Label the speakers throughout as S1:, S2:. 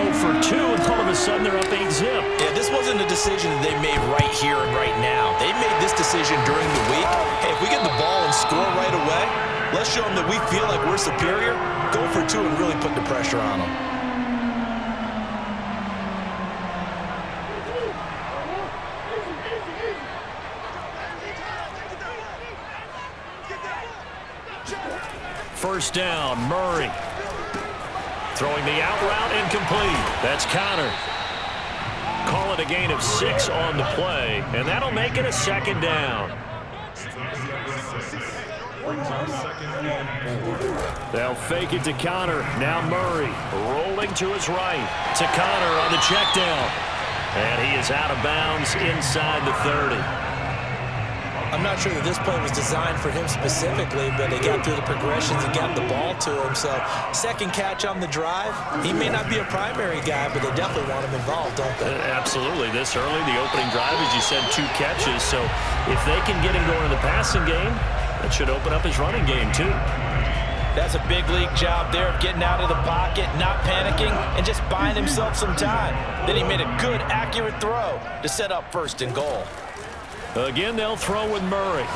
S1: go for two, and all of a sudden they're up 8-zip.
S2: Yeah, this wasn't a decision that they made right here and right now. They made this decision during the week. Hey, if we get the ball and score right away, let's show them that we feel like we're superior. Go for two and really put the pressure on them.
S1: First down, Murray. Throwing the out route incomplete. That's Connor. Call it a gain of 6 on the play, and that'll make it a second down. They'll fake it to Connor. Now Murray rolling to his right. To Connor on the check down. And he is out of bounds inside the 30.
S2: I'm not sure that this play was designed for him specifically, but they got through the progressions and got the ball to him. So second catch on the drive. He may not be a primary guy, but they definitely want him involved, don't they?
S1: Absolutely. This early, the opening drive, as you said, 2 catches. So if they can get him going in the passing game, that should open up his running game too.
S2: That's a big league job there of getting out of the pocket, not panicking, and just buying himself some time. Then he made a good, accurate throw to set up first and goal.
S1: Again, they'll throw with Murray.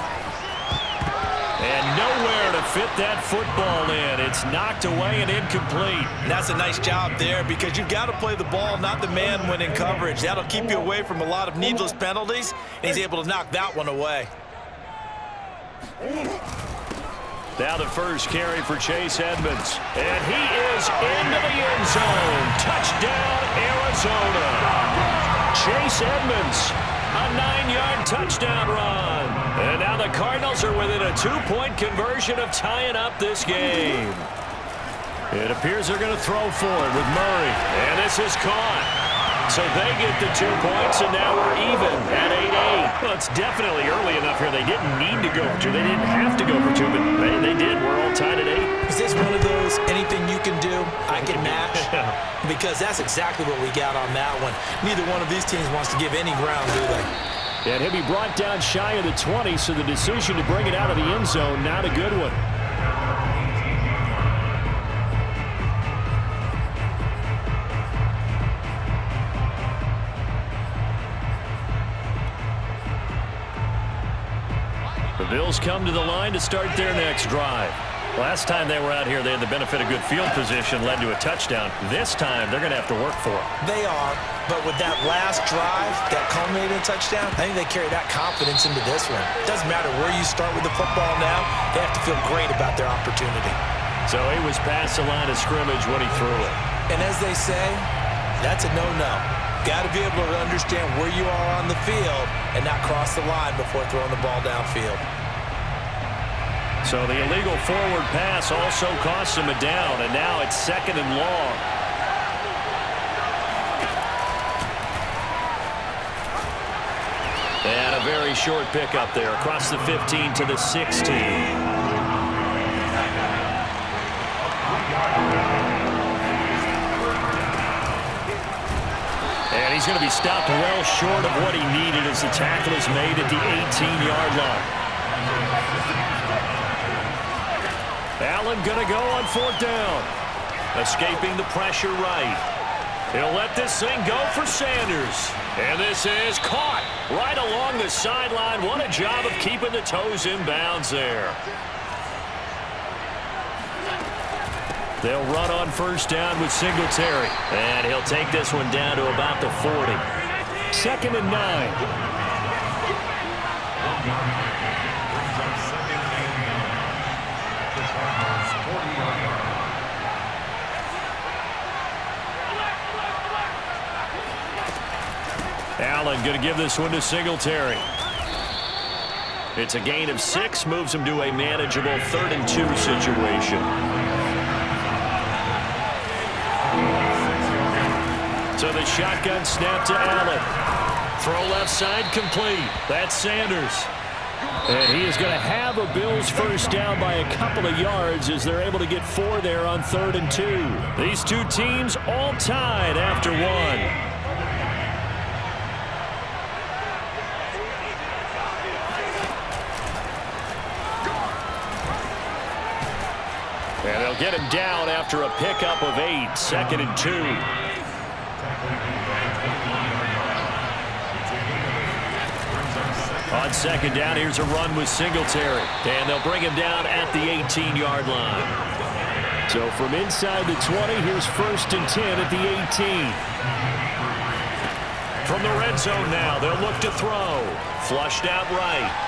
S1: And nowhere to fit that football in. It's knocked away and incomplete.
S2: And that's a nice job there because you've got to play the ball, not the man when in coverage. That'll keep you away from a lot of needless penalties, and he's able to knock that one away.
S1: Now the first carry for Chase Edmonds. And he is into the end zone. Touchdown, Arizona. Chase Edmonds. A 9-yard touchdown run. And now the Cardinals are within a 2-point conversion of tying up this game. It appears they're going to throw for it with Murray. And this is caught. So they get the 2 points, and now we're even at 8-8. Well, it's definitely early enough here. They didn't need to go for 2. They didn't have to go for 2, but they did. We're all tied at 8.
S2: Is this one of those anything you can do, I can match? Because that's exactly what we got on that one. Neither one of these teams wants to give any ground, do they?
S1: And he'll be brought down shy of the 20, so the decision to bring it out of the end zone, not a good one. The Bills come to the line to start their next drive. Last time they were out here, they had the benefit of good field position, led to a touchdown. This time, they're going to have to work for it.
S2: They are, but with that last drive that culminated in a touchdown, I think they carry that confidence into this one. It doesn't matter where you start with the football now. They have to feel great about their opportunity.
S1: So he was past the line of scrimmage when he threw it.
S2: And as they say, that's a no-no. Got to be able to understand where you are on the field and not cross the line before throwing the ball downfield.
S1: So the illegal forward pass also costs him a down, and now it's 2nd and long. And a very short pickup there across the 15 to the 16. And he's going to be stopped well short of what he needed as the tackle is made at the 18-yard line. Allen going to go on 4th down. Escaping the pressure right. He'll let this thing go for Sanders. And this is caught right along the sideline. What a job of keeping the toes in bounds there. They'll run on 1st down with Singletary. And he'll take this one down to about the 40. 2nd and 9. Allen going to give this one to Singletary. It's a gain of 6, moves him to a manageable 3rd and 2 situation. So the shotgun snap to Allen. Throw left side complete. That's Sanders. And he is going to have a Bills first down by a couple of yards as they're able to get 4 there on 3rd and 2. These two teams all tied after 1. And they'll get him down after a pickup of 8, 2nd and 2. On second down, here's a run with Singletary. And they'll bring him down at the 18-yard line. So from inside the 20, here's 1st and 10 at the 18. From the red zone now, they'll look to throw. Flushed out right.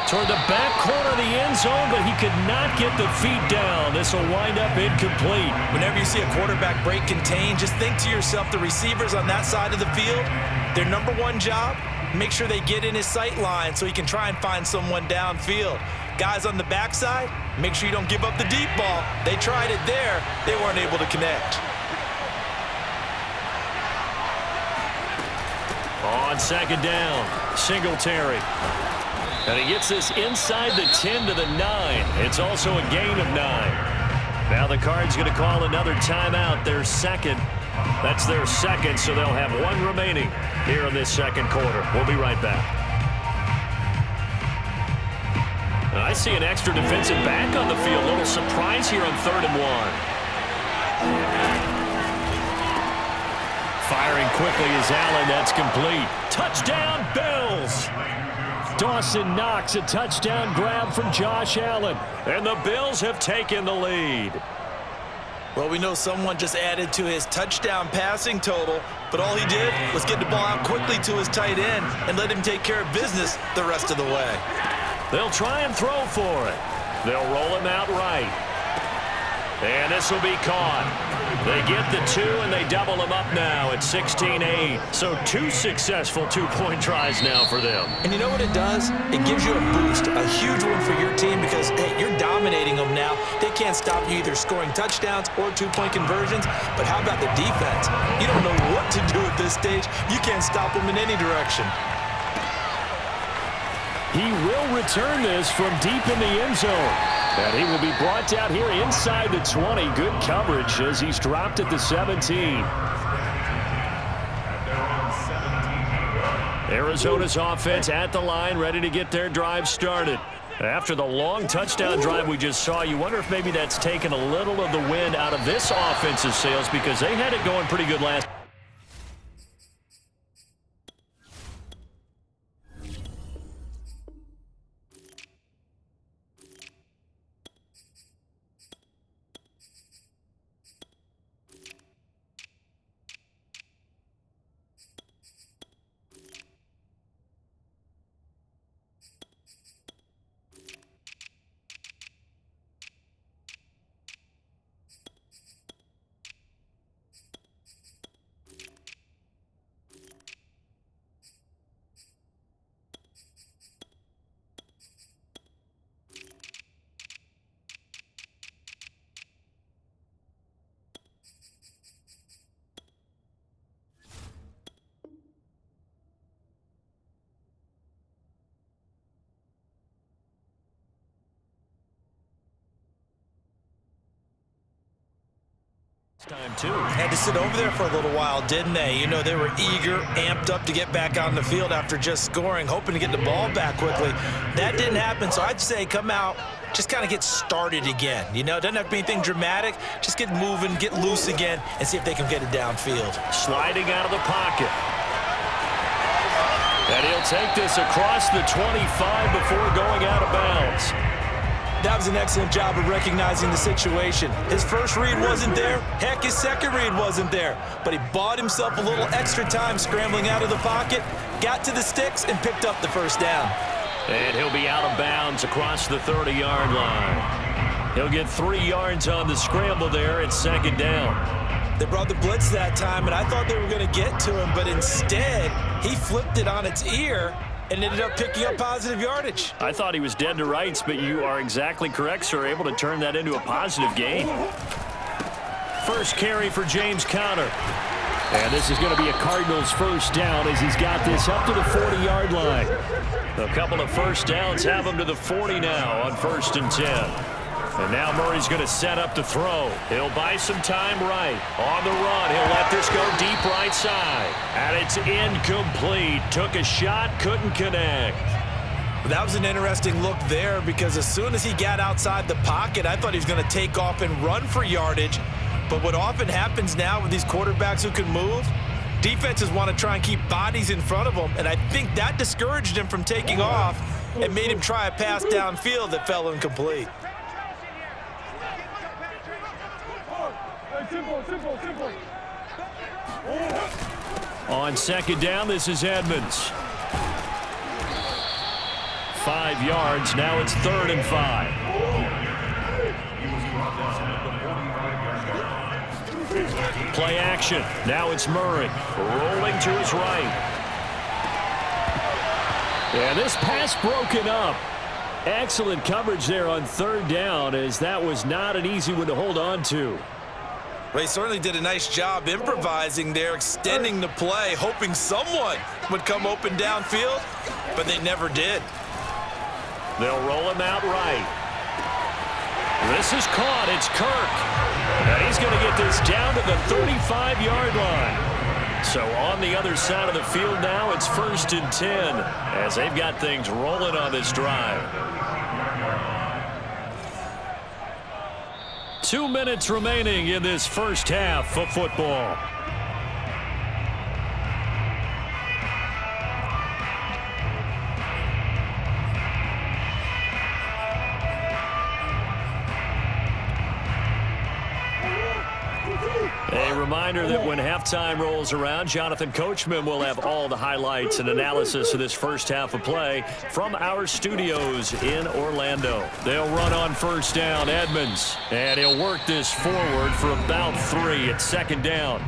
S1: Toward the back corner of the end zone, but he could not get the feet down. This will wind up incomplete.
S2: Whenever you see a quarterback break contain, just think to yourself, the receivers on that side of the field, their number one job, make sure they get in his sight line so he can try and find someone downfield. Guys on the backside, make sure you don't give up the deep ball. They tried it there. They weren't able to connect.
S1: On second down, Singletary. And he gets this inside the 10 to the 9. It's also a gain of 9. Now the Cards going to call another timeout, their second. That's their second, so they'll have one remaining here in this second quarter. We'll be right back. I see an extra defensive back on the field. A little surprise here on 3rd and 1. Firing quickly is Allen. That's complete. Touchdown, Bills! Dawson Knox, a touchdown grab from Josh Allen. And the Bills have taken the lead.
S2: Well, we know someone just added to his touchdown passing total, but all he did was get the ball out quickly to his tight end and let him take care of business the rest of the way.
S1: They'll try and throw for it. They'll roll him out right. And this will be caught. They get the 2, and they double him up now at 16-8. So 2 successful two-point tries now for them.
S2: And you know what it does? It gives you a boost, a huge one for your team because, hey, you're dominating them now. They can't stop you either scoring touchdowns or two-point conversions. But how about the defense? You don't know what to do at this stage. You can't stop them in any direction.
S1: He will return this from deep in the end zone. And he will be brought down here inside the 20. Good coverage as he's dropped at the 17. Arizona's offense at the line, ready to get their drive started. After the long touchdown drive we just saw, you wonder if maybe that's taken a little of the wind out of this offense's sails because they had it going pretty good last. Time too.
S2: Had to sit over there for a little while, didn't they? You know, they were eager, amped up to get back on the field after just scoring, hoping to get the ball back quickly. That didn't happen, so I'd say come out, just kind of get started again. You know, doesn't have to be anything dramatic. Just get moving, get loose again, and see if they can get it downfield.
S1: Sliding out of the pocket. And he'll take this across the 25 before going out of bounds.
S2: That was an excellent job of recognizing the situation. His first read wasn't there. Heck, his second read wasn't there. But he bought himself a little extra time scrambling out of the pocket, got to the sticks, and picked up the first down.
S1: And he'll be out of bounds across the 30-yard line. He'll get 3 yards on the scramble there at second down.
S2: They brought the blitz that time, and I thought they were going to get to him, but instead, he flipped it on its ear and ended up picking up positive yardage.
S1: I thought he was dead to rights, but you are exactly correct, sir. Able to turn that into a positive gain. First carry for James Conner. And this is going to be a Cardinals first down as he's got this up to the 40-yard line. A couple of first downs have him to the 40 now on 1st and 10. And now Murray's going to set up to throw. He'll buy some time right. On the run, he'll let this go deep right side. And it's incomplete. Took a shot, couldn't connect.
S2: That was an interesting look there because as soon as he got outside the pocket, I thought he was going to take off and run for yardage. But what often happens now with these quarterbacks who can move, Defenses want to try and keep bodies in front of them, and I think that discouraged him from taking off and made him try a pass downfield that fell incomplete.
S1: On second down, this is Edmonds. 5 yards. Now it's 3rd and 5. Play action. Now it's Murray rolling to his right. And this pass broken up. Excellent coverage there on 3rd down, as that was not an easy one to hold on to.
S2: Well, he certainly did a nice job improvising there, extending the play, hoping someone would come open downfield, but they never did.
S1: They'll roll him out right. This is caught. It's Kirk. And he's going to get this down to the 35-yard line. So on the other side of the field now, it's 1st and 10 as they've got things rolling on this drive. 2 minutes remaining in this first half of football. A reminder that when halftime rolls around, Jonathan Coachman will have all the highlights and analysis of this first half of play from our studios in Orlando. They'll run on 1st down, Edmonds, and he'll work this forward for about 3 at 2nd down.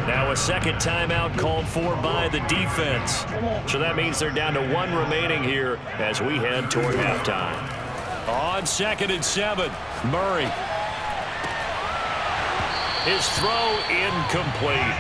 S1: Now a second timeout called for by the defense. So that means they're down to 1 remaining here as we head toward halftime. On 2nd and 7, Murray. His throw incomplete.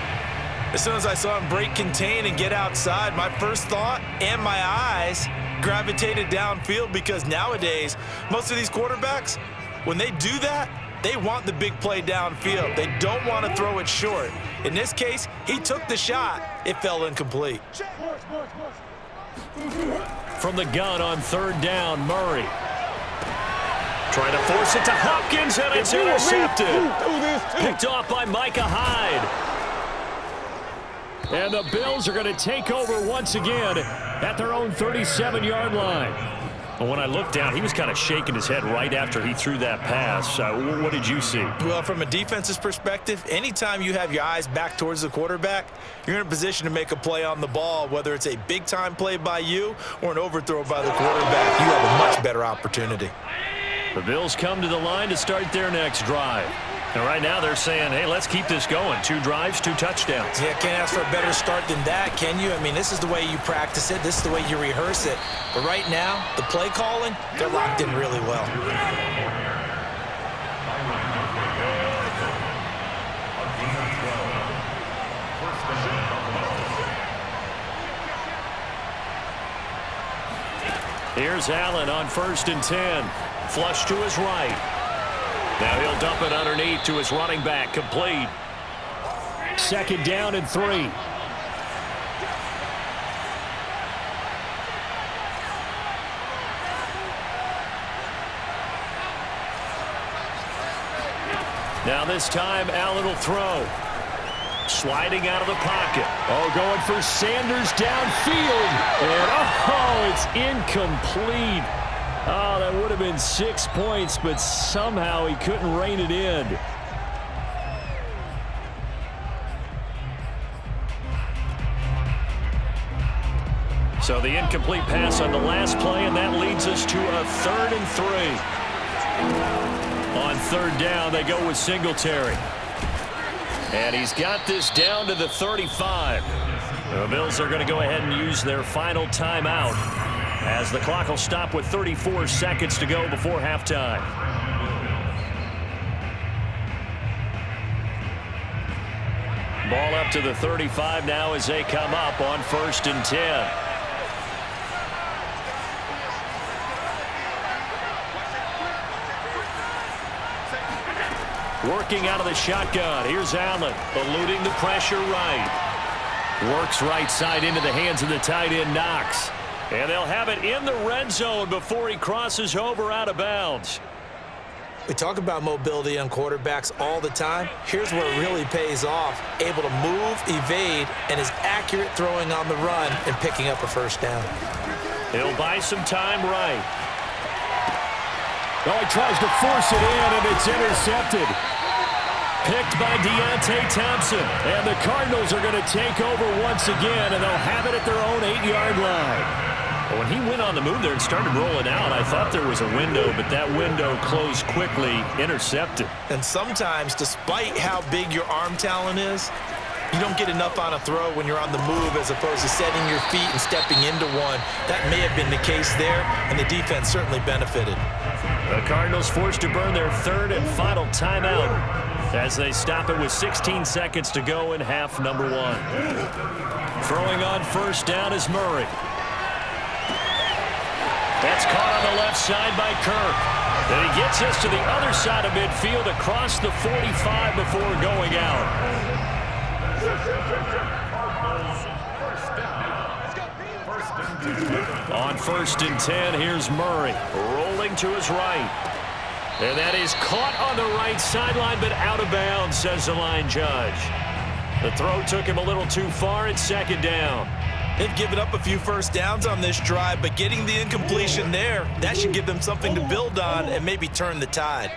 S2: As soon as I saw him break contain and get outside, my first thought and my eyes gravitated downfield, because nowadays, most of these quarterbacks, when they do that, they want the big play downfield. They don't want to throw it short. In this case, he took the shot. It fell incomplete.
S1: From the gun on 3rd down, Murray. Trying to force it to Hopkins, and it's intercepted. Picked off by Micah Hyde. And the Bills are going to take over once again at their own 37-yard line. And when I looked down, he was kind of shaking his head right after he threw that pass. What did you see?
S2: Well, from a defense's perspective, anytime you have your eyes back towards the quarterback, you're in a position to make a play on the ball, whether it's a big-time play by you or an overthrow by the quarterback. You have a much better opportunity.
S1: The Bills come to the line to start their next drive. And right now they're saying, hey, let's keep this going. 2 drives, 2 touchdowns.
S2: Yeah, can't ask for a better start than that, can you? I mean, this is the way you practice it. This is the way you rehearse it. But right now, the play calling, they're locked in really well.
S1: Here's Allen on 1st and 10. Flush to his right. Now he'll dump it underneath to his running back. Complete. 2nd down and 3. Now this time Allen will throw. Sliding out of the pocket. Oh, going for Sanders downfield. And, it's incomplete. Oh, that would have been 6 points, but somehow he couldn't rein it in. So the incomplete pass on the last play, and that leads us to a 3rd and 3. On 3rd down, they go with Singletary. And he's got this down to the 35. The Bills are going to go ahead and use their final timeout, as the clock will stop with 34 seconds to go before halftime. Ball up to the 35 now as they come up on 1st and 10. Working out of the shotgun. Here's Allen, eluding the pressure right. Works right side into the hands of the tight end, Knox. And they'll have it in the red zone before he crosses over out of bounds.
S2: We talk about mobility on quarterbacks all the time. Here's where it really pays off. Able to move, evade, and is accurate throwing on the run and picking up a first down.
S1: He'll buy some time right.
S3: Well, he tries to force it in, and it's intercepted.
S1: Picked by Deontay Thompson. And the Cardinals are going to take over once again, and they'll have it at their own 8-yard line. When he went on the move there and started rolling out, I thought there was a window, but that window closed quickly, intercepted.
S2: And sometimes, despite how big your arm talent is, you don't get enough on a throw when you're on the move as opposed to setting your feet and stepping into one. That may have been the case there, and the defense certainly benefited.
S1: The Cardinals forced to burn their third and final timeout as they stop it with 16 seconds to go in half number 1. Throwing on first down is Murray. That's caught on the left side by Kirk. Then he gets us to the other side of midfield across the 45 before going out. On first and 10, here's Murray rolling to his right. And that is caught on the right sideline, but out of bounds, says the line judge. The throw took him a little too far. It's second down.
S2: They've given up a few first downs on this drive, but getting the incompletion there, that should give them something to build on and maybe turn the tide.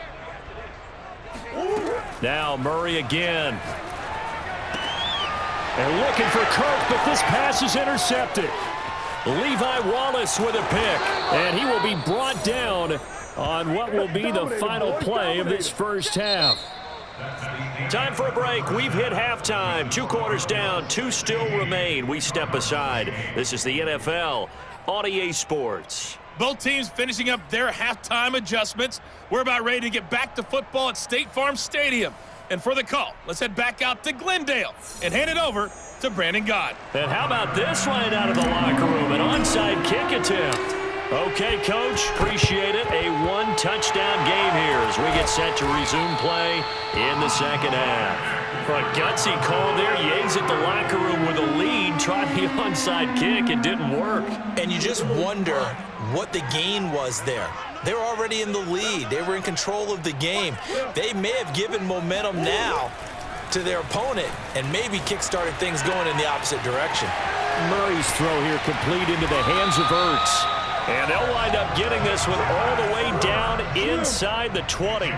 S1: Now Murray again. And looking for Kirk, but this pass is intercepted. Levi Wallace with a pick, and he will be brought down on what will be the final play of this first half. Time for a break. We've hit halftime. 2 quarters down, 2 still remain. We step aside. This is the NFL on EA Sports.
S4: Both teams finishing up their halftime adjustments. We're about ready to get back to football at State Farm Stadium. And for the call, let's head back out to Glendale and hand it over to Brandon Gott.
S1: And how about this line out of the locker room? An onside kick attempt. Okay, Coach, appreciate it. A 1-touchdown game here as we get set to resume play in the second half. A gutsy call there. Yates at the locker room with a lead, tried the onside kick. It didn't work.
S2: And you just wonder what the gain was there. They were already in the lead. They were in control of the game. They may have given momentum now to their opponent and maybe kick-started things going in the opposite direction.
S1: Murray's throw here complete into the hands of Ertz. And they'll wind up getting this one all the way down inside the 20.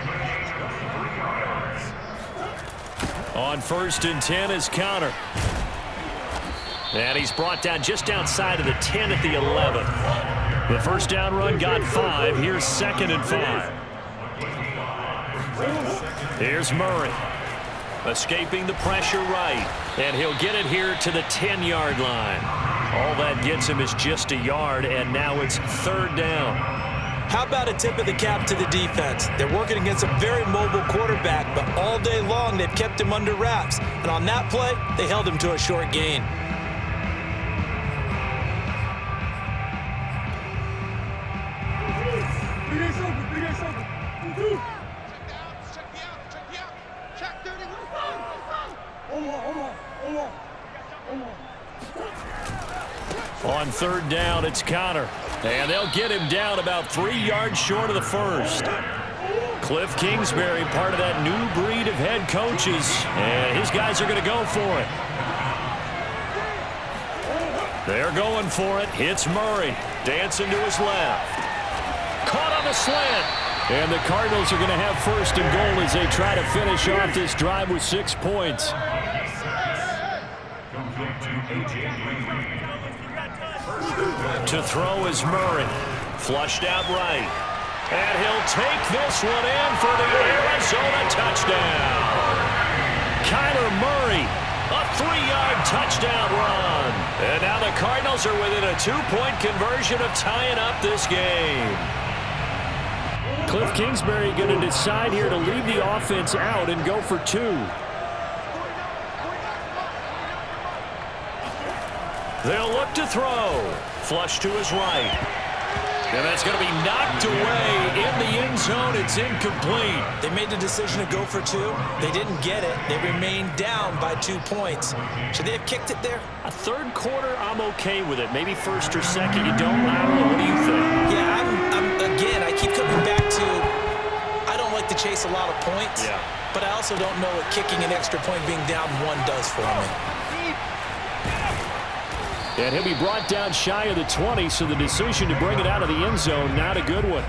S1: On first and 10 is Counter. And he's brought down just outside of the 10 at the 11. The first down run got 5. Here's second and 5. Here's Murray. Escaping the pressure right. And he'll get it here to the 10-yard line. All that gets him is just a yard, and now it's third down.
S2: How about a tip of the cap to the defense? They're working against a very mobile quarterback, but all day long they've kept him under wraps. And on that play, they held him to a short gain.
S1: On third down, it's Counter. And they'll get him down about 3 yards short of the first. Cliff Kingsbury, part of that new breed of head coaches. And his guys are going to go for it. They're going for it. Hits Murray. Dancing to his left. Caught on the slant. And the Cardinals are going to have first and goal as they try to finish off this drive with 6 points. To throw is Murray. Flushed out right. And he'll take this one in for the Arizona touchdown. Kyler Murray, a 3-yard touchdown run. And now the Cardinals are within a 2-point conversion of tying up this game. Cliff Kingsbury going to decide here to leave the offense out and go for 2. They'll look to throw. Flush to his right. And that's going to be knocked away in the end zone. It's incomplete.
S2: They made the decision to go for 2. They didn't get it. They remained down by 2 points. Should they have kicked it there?
S1: A third quarter, I'm okay with it. Maybe first or second, you don't. I don't know. What do you think?
S2: Yeah, again, I keep coming back to I don't like to chase a lot of points, but I also don't know what kicking an extra point being down 1 does for me.
S3: And he'll be brought down shy of the 20, so the decision to bring it out of the end zone, not a good one.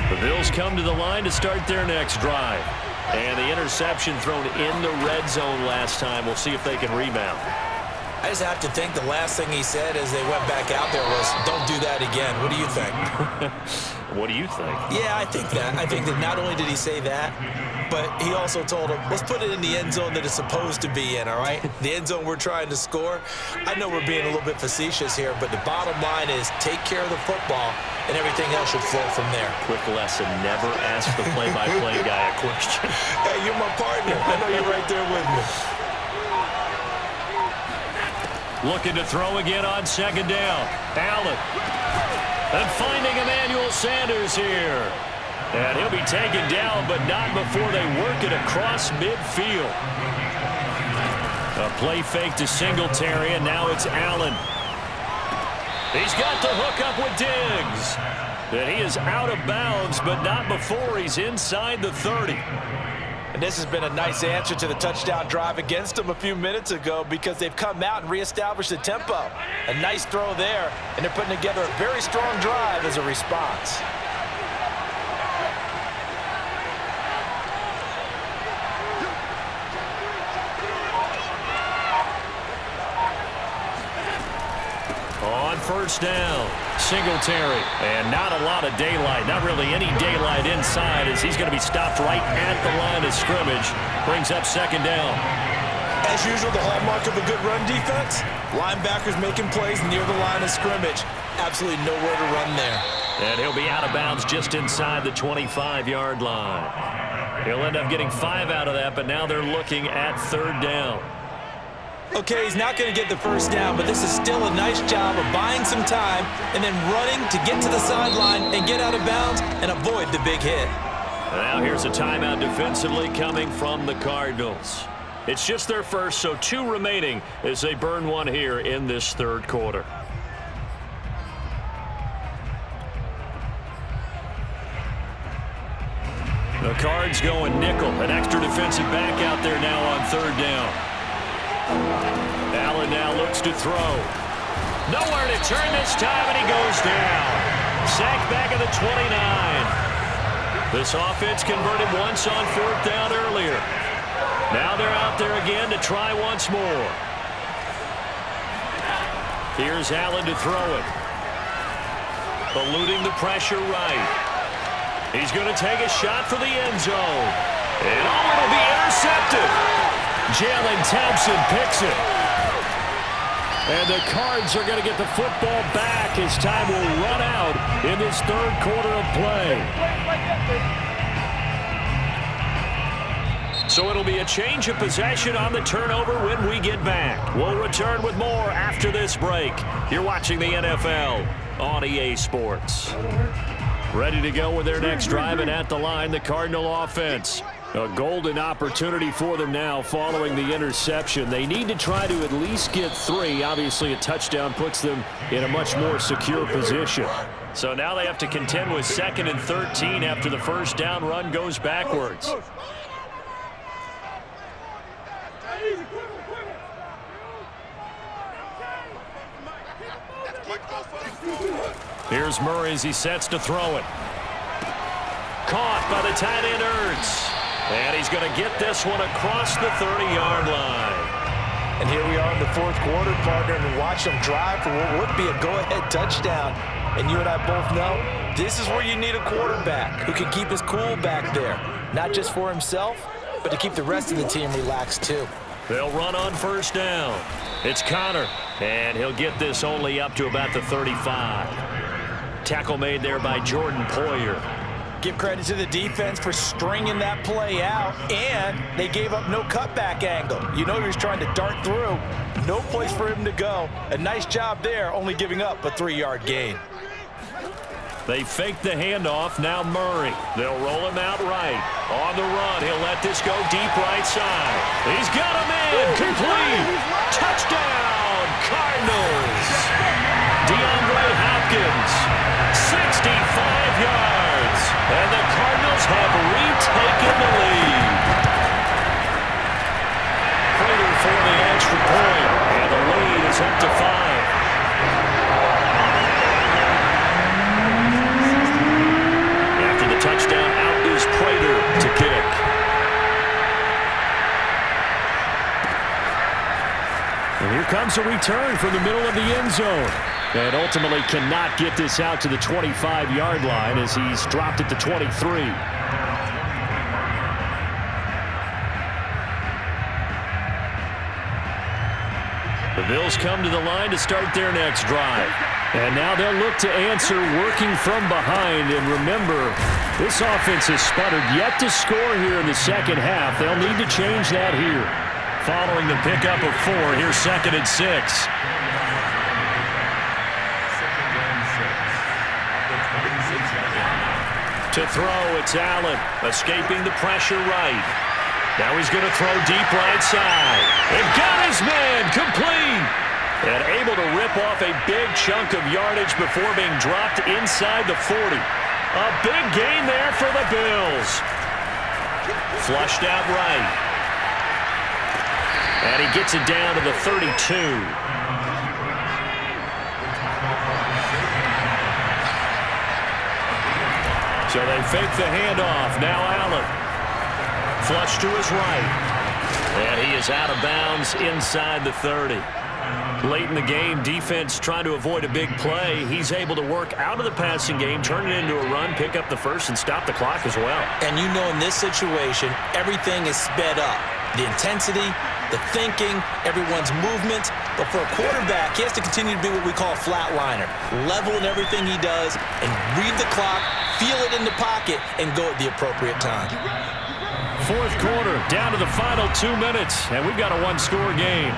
S3: The Bills come to the line to start their next drive. And the interception thrown in the red zone last time. We'll see if they can rebound.
S2: I just have to think the last thing he said as they went back out there was, don't do that again. What do you think?
S3: What do you think?
S2: Yeah, I think that. I think that not only did he say that, but he also told him, let's put it in the end zone that it's supposed to be in, all right? The end zone we're trying to score. I know we're being a little bit facetious here, but the bottom line is take care of the football, and everything else should flow from there.
S3: Quick lesson, never ask the play-by-play guy a question.
S2: Hey, you're my partner. I know you're right there with me.
S3: Looking to throw again on second down. Allen. And finding Emmanuel Sanders here. And he'll be taken down, but not before they work it across midfield. A play fake to Singletary, and now it's Allen. He's got the hook up with Diggs. And he is out of bounds, but not before he's inside the 30.
S2: And this has been a nice answer to the touchdown drive against them a few minutes ago because they've come out and reestablished the tempo. A nice throw there, and they're putting together a very strong drive as a response.
S3: On first down, Singletary. And not a lot of daylight, not really any daylight inside as he's going to be stopped right at the line of scrimmage. Brings up second down.
S2: As usual, the hallmark of a good run defense, linebackers making plays near the line of scrimmage. Absolutely nowhere to run there.
S3: And he'll be out of bounds just inside the 25-yard line. He'll end up getting 5 out of that, but now they're looking at third down.
S2: Okay, he's not going to get the first down, but this is still a nice job of buying some time and then running to get to the sideline and get out of bounds and avoid the big hit.
S3: Now here's a timeout defensively coming from the Cardinals. It's just their first, so 2 remaining as they burn one here in this third quarter. The Cards going nickel, an extra defensive back out there now on third down. Allen now looks to throw. Nowhere to turn this time, and he goes down. Sacked back at the 29. This offense converted once on fourth down earlier. Now they're out there again to try once more. Here's Allen to throw it. Eluding the pressure right. He's going to take a shot for the end zone. And it'll be intercepted. Jalen Thompson picks it. And the Cards are going to get the football back as time will run out in this third quarter of play. So it'll be a change of possession on the turnover when we get back. We'll return with more after this break. You're watching the NFL on EA Sports. Ready to go with their next drive, and at the line, the Cardinal offense. A golden opportunity for them now following the interception. They need to try to at least get 3. Obviously, a touchdown puts them in a much more secure position. So now they have to contend with 2nd and 13 after the first down run goes backwards. Here's Murray as he sets to throw it. Caught by the tight end Ertz. And he's going to get this one across the 30-yard line.
S2: And here we are in the fourth quarter, partner, and watch them drive for what would be a go-ahead touchdown. And you and I both know this is where you need a quarterback who can keep his cool back there. Not just for himself, but to keep the rest of the team relaxed too.
S3: They'll run on first down. It's Connor, and he'll get this only up to about the 35. Tackle made there by Jordan Poyer.
S2: Give credit to the defense for stringing that play out, and they gave up no cutback angle. You know he was trying to dart through. No place for him to go. A nice job there, only giving up a 3-yard gain.
S3: They fake the handoff. Now Murray. They'll roll him out right. On the run, he'll let this go deep right side. He's got him in. Complete Touchdown, Cardinals. DeAndre Hopkins, 65 yards. And the Cardinals have retaken the lead. Prater for the extra point. And the lead is up to 5. After the touchdown, out is Prater to kick. And here comes a return from the middle of the end zone. And ultimately cannot get this out to the 25-yard line as he's dropped at the 23. The Bills come to the line to start their next drive. And now they'll look to answer working from behind. And remember, this offense has sputtered yet to score here in the second half. They'll need to change that here. Following the pickup of 4, here's 2nd and 6. To throw, it's Allen, escaping the pressure right. Now he's going to throw deep right side. And got his man, complete. And able to rip off a big chunk of yardage before being dropped inside the 40. A big gain there for the Bills. Flushed out right. And he gets it down to the 32. So they fake the handoff. Now Allen. Flush to his right. And he is out of bounds inside the 30. Late in the game, defense trying to avoid a big play. He's able to work out of the passing game, turn it into a run, pick up the first, and stop the clock as well.
S2: And you know in this situation, everything is sped up. The intensity, the thinking, everyone's movement. But for a quarterback, he has to continue to be what we call a flatliner. Level in everything he does and read the clock, feel it in the pocket, and go at the appropriate time.
S3: Fourth quarter, down to the final 2 minutes, and we've got a one-score game.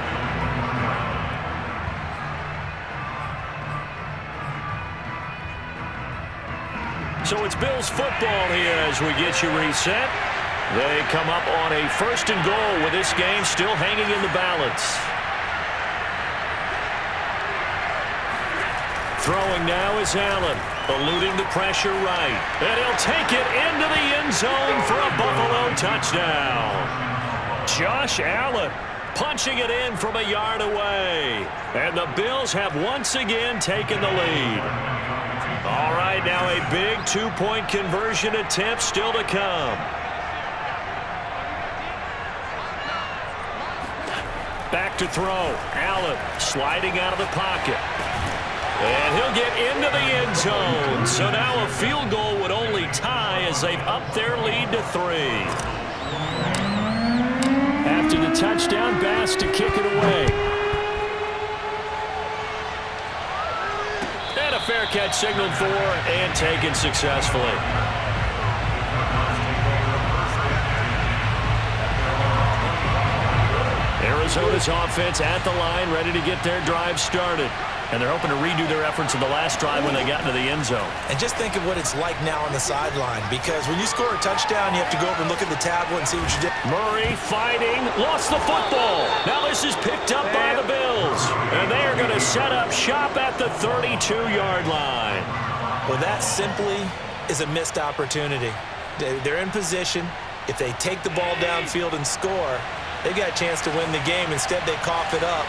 S3: So it's Bills football here as we get you reset. They come up on a 1st and goal with this game still hanging in the balance. Throwing now is Allen, eluding the pressure right. And he'll take it into the end zone for a Buffalo touchdown. Josh Allen punching it in from a yard away. And the Bills have once again taken the lead. All right, now a big 2-point conversion attempt still to come. Back to throw. Allen sliding out of the pocket. And he'll get into the end zone. So now a field goal would only tie as they've upped their lead to 3. After the touchdown, Bass to kick it away. And a fair catch signaled for and taken successfully. Arizona's offense at the line, ready to get their drive started. And they're hoping to redo their efforts in the last drive when they got into the end zone.
S2: And just think of what it's like now on the sideline, because when you score a touchdown, you have to go over and look at the tablet and see what you did.
S3: Murray fighting, lost the football. Now this is picked up by the Bills. And they are going to set up shop at the 32-yard line.
S2: Well, that simply is a missed opportunity. They're in position. If they take the ball downfield and score, they've got a chance to win the game. Instead, they cough it up.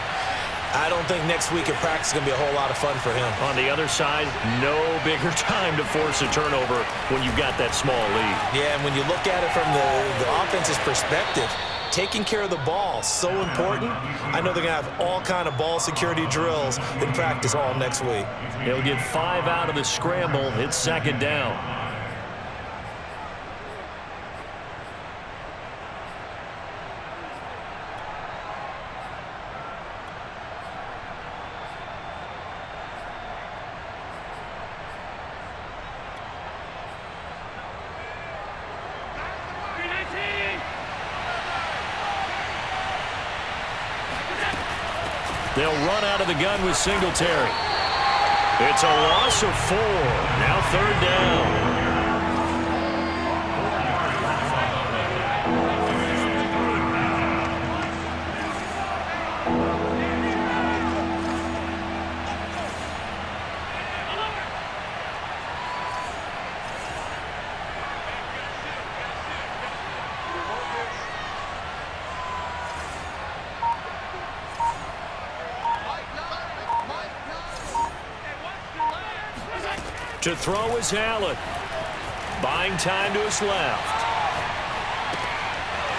S2: I don't think next week at practice is going to be a whole lot of fun for him.
S3: On the other side, no bigger time to force a turnover when you've got that small lead.
S2: Yeah, and when you look at it from the offense's perspective, taking care of the ball, so important. I know they're going to have all kind of ball security drills in practice all next week.
S3: He'll get 5 out of the scramble. It's 2nd down. They'll run out of the gun with Singletary. It's a loss of 4. Now 3rd down. To throw is Allen. Buying time to his left.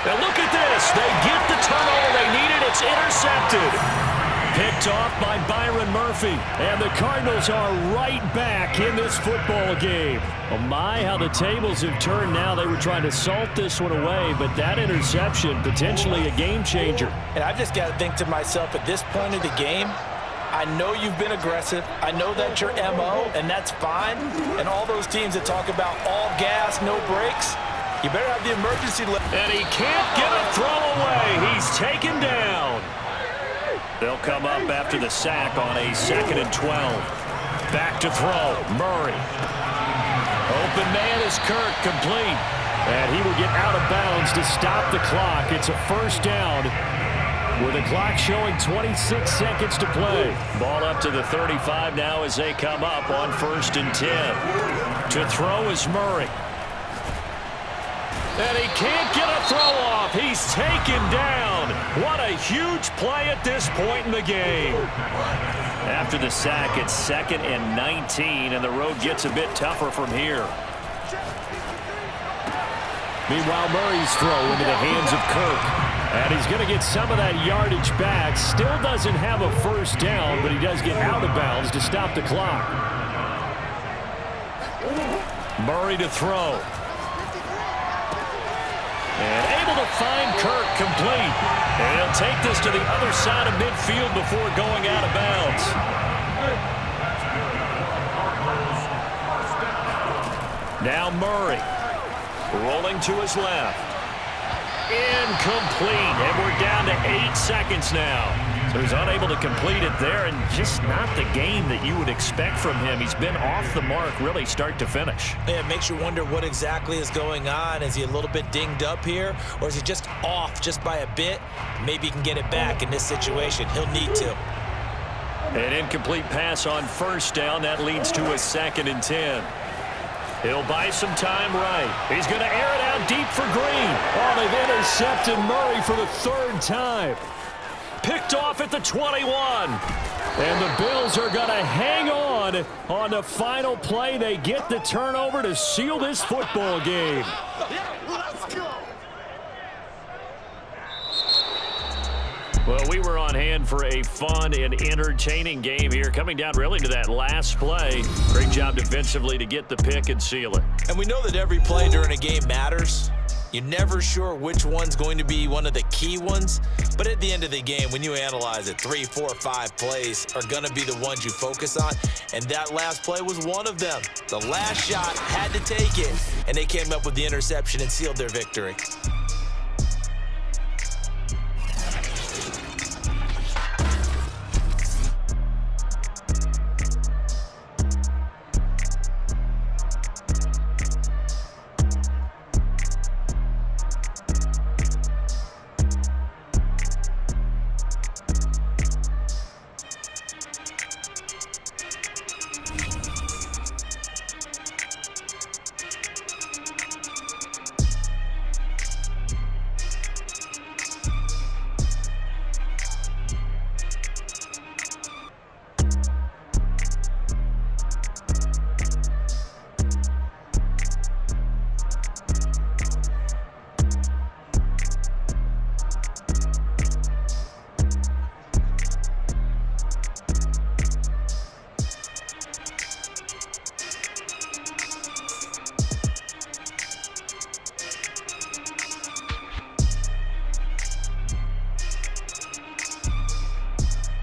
S3: Now look at this. They get the turnover they needed. It's intercepted. Picked off by Byron Murphy. And the Cardinals are right back in this football game. Oh my, how the tables have turned now. They were trying to salt this one away, but that interception, potentially a game changer.
S2: And I just got to think to myself, at this point of the game, I know you've been aggressive. I know that's your MO, and that's fine. And all those teams that talk about all gas, no brakes, you better have the emergency.
S3: And he can't get a throw away. He's taken down. They'll come up after the sack on a 2nd and 12. Back to throw. Murray. Open man is Kirk, complete. And he will get out of bounds to stop the clock. It's a first down with the clock showing 26 seconds to play. Ball up to the 35 now as they come up on 1st and 10. To throw is Murray. And he can't get a throw off. He's taken down. What a huge play at this point in the game. After the sack, it's 2nd and 19, and the road gets a bit tougher from here. Meanwhile, Murray's throw into the hands of Kirk. And he's going to get some of that yardage back. Still doesn't have a first down, but he does get out of bounds to stop the clock. Murray to throw. And able to find Kirk, complete. And he'll take this to the other side of midfield before going out of bounds. Now Murray. Rolling to his left. Incomplete. And we're down to 8 seconds now. So he's unable to complete it there, and just not the game that you would expect from him. He's been off the mark really start to finish.
S2: Yeah, it makes you wonder what exactly is going on. Is he a little bit dinged up here, or is he just off just by a bit? Maybe he can get it back in this situation. He'll need to.
S3: An incomplete pass on first down. That leads to a 2nd and 10. He'll buy some time right. He's going to air it out deep for Green. Oh, they've intercepted Murray for the 3rd time. Picked off at the 21. And the Bills are going to hang on the final play. They get the turnover to seal this football game. Well, we were on hand for a fun and entertaining game here, coming down really to that last play. Great job defensively to get the pick and seal it.
S2: And we know that every play during a game matters. You're never sure which one's going to be one of the key ones. But at the end of the game, when you analyze it, 3, 4, 5 plays are going to be the ones you focus on. And that last play was one of them. The last shot had to take it, and they came up with the interception and sealed their victory.